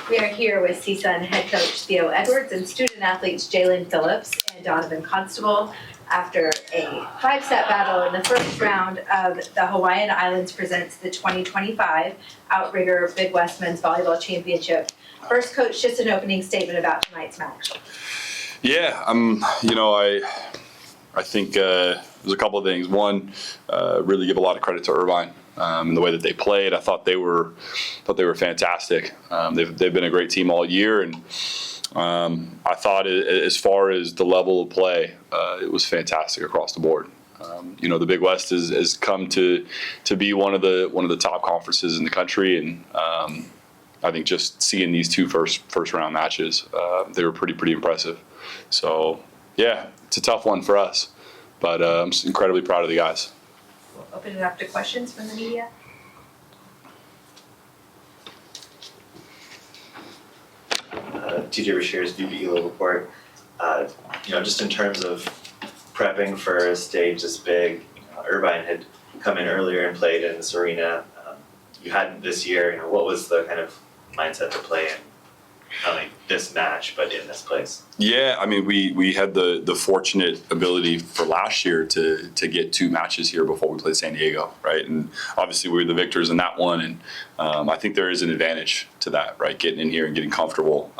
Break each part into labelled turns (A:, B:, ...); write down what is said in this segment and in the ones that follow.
A: We are here with CSUN head coach Theo Edwards and student athletes Jalen Phillips and Donovan Constable after a 5-set battle in the first round of the Hawaiian Islands presents the 2025 Outrigger Big West Men's Volleyball Championship. First, coach, just an opening statement about tonight's match.
B: Yeah, I think there's a couple of things. One, really give a lot of credit to Irvine in the way that they played. I thought they were fantastic. They've been a great team all year, and I thought as far as the level of play, it was fantastic across the board. The Big West has come to be one of the top conferences in the country, and I think just seeing these two first round matches, they were pretty impressive. So yeah, it's a tough one for us, but I'm just incredibly proud of the guys.
A: We'll open it up to questions from the media.
C: TJ Rashear's VBelo Report. Just in terms of prepping for a stage this big, Irvine had come in earlier and played in this arena. You hadn't this year. What was the kind of mindset to play in not only this match but in this place? Yeah, I mean, we had the fortunate ability for last year to get two matches here before we played San Diego, right? And obviously we were the victors in that one, and I think there is an advantage to that, right? Getting in here and getting comfortable.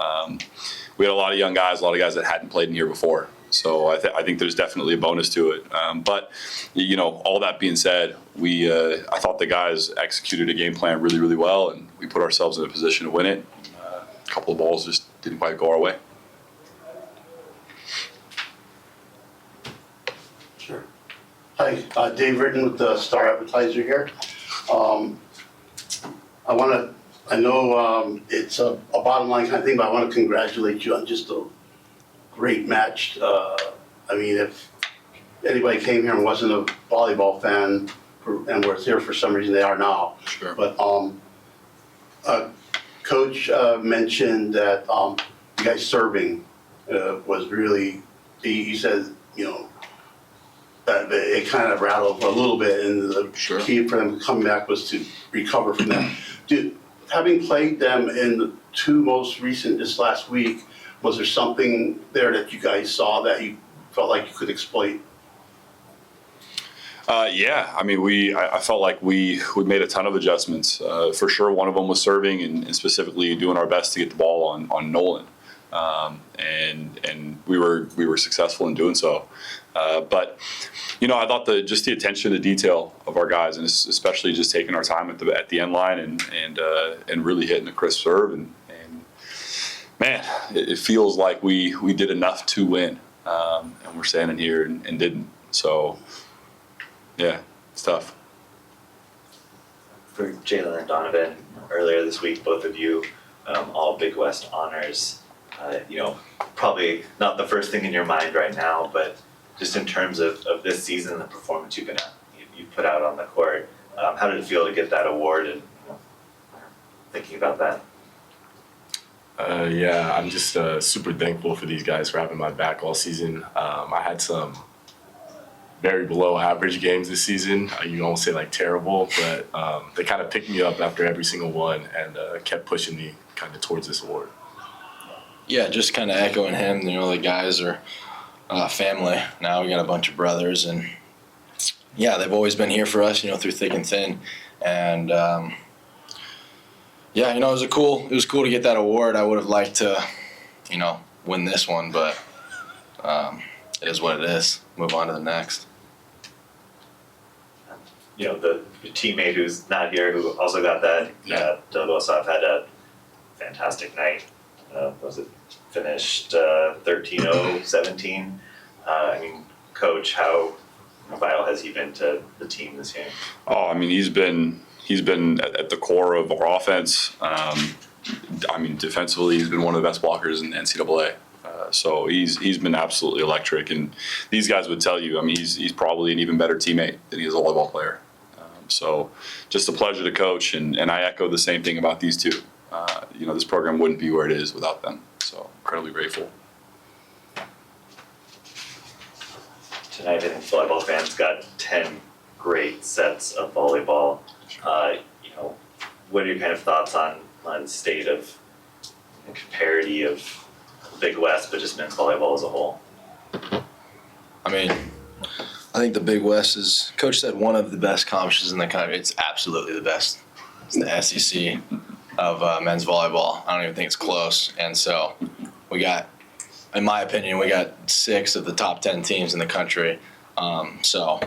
C: We had a lot of young guys, a lot of guys that hadn't played in here before. So I think there's definitely a bonus to it. But all that being said, I thought the guys executed a game plan really well, and we put ourselves in a position to win it. A couple of balls just didn't quite go our way.
D: Sure. Hi, Dave Ritton with the Star Advertiser here. I know it's a bottom line kind of thing, but I want to congratulate you on just a great match. If anybody came here and wasn't a volleyball fan and was here for some reason, they are now.
B: Sure.
D: But Coach mentioned that you guys serving was really, he said, that it kind of rattled a little bit, and the
B: Sure.
D: key for them coming back was to recover from that. Having played them in the two most recent this last week, was there something there that you guys saw that you felt like you could exploit?
B: Yeah, I mean, I felt like we made a ton of adjustments. For sure, one of them was serving and specifically doing our best to get the ball on Nolan, and we were successful in doing so. But I thought the attention to detail of our guys, and especially just taking our time at the end line and really hitting a crisp serve, and man, it feels like we did enough to win, and we're standing here and didn't. So. Yeah, it's tough.
C: For Jalen and Donovan, earlier this week, both of you, all Big West honors. Probably not the first thing in your mind right now, but just in terms of this season, the performance you put out on the court, how did it feel to get that award, and thinking about that?
E: Yeah, I'm just super thankful for these guys for having my back all season. I had some very below average games this season. You don't say like terrible, but they kind of picked me up after every single one and kept pushing me kind of towards this award.
F: Yeah, just kind of echoing him. The guys are family. Now we got a bunch of brothers, and yeah, they've always been here for us, through thick and thin. And yeah, it was cool to get that award. I would have liked to, win this one, but it is what it is. Move on to the next.
C: The teammate who's not here, who also got that, Delgosov had a fantastic night. Was it finished 13-0, 17? Coach, how vital has he been to the team this game?
B: Oh, I mean, he's been at the core of our offense. Defensively, he's been one of the best blockers in the NCAA. So he's been absolutely electric, and these guys would tell you, he's probably an even better teammate than he is a volleyball player. So just a pleasure to coach, and I echo the same thing about these two. This program wouldn't be where it is without them. So incredibly grateful.
C: Tonight, I think volleyball fans got 10 great sets of volleyball. What are your kind of thoughts on state of parity of Big West, but just men's volleyball as a whole?
F: I mean, I think the Big West is, Coach said, one of the best conferences in the country. It's absolutely the best. It's the SEC of men's volleyball. I don't even think it's close. And so we got, in my opinion, we got 6 of the top 10 teams in the country. So,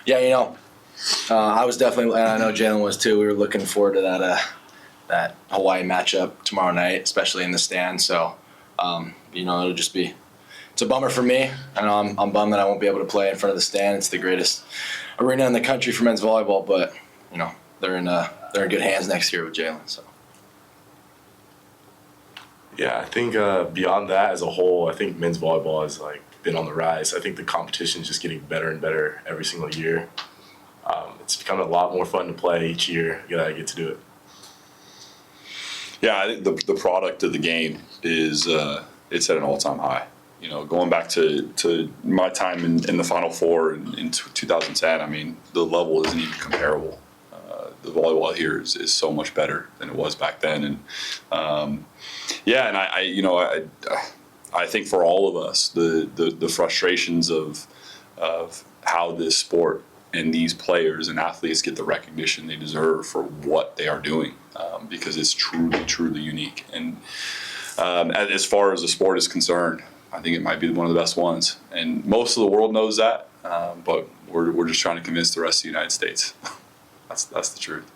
F: yeah, I was definitely, and I know Jalen was too. We were looking forward to that Hawaii matchup tomorrow night, especially in the stand. So, it'll just be, it's a bummer for me. I know I'm bummed that I won't be able to play in front of the stand. It's the greatest arena in the country for men's volleyball, but they're in good hands next year with Jalen. So.
E: Yeah, I think beyond that as a whole, I think men's volleyball has been on the rise. I think the competition is just getting better and better every single year. It's becoming a lot more fun to play each year. You gotta get to do it.
B: Yeah, I think the product of the game is it's at an all-time high. Going back to my time in the Final Four in 2010, I mean, the level isn't even comparable. The volleyball here is so much better than it was back then, and I think for all of us, the frustrations of how this sport and these players and athletes get the recognition they deserve for what they are doing, because it's truly unique. And as far as the sport is concerned, I think it might be one of the best ones, and most of the world knows that. But we're just trying to convince the rest of the United States. That's the truth.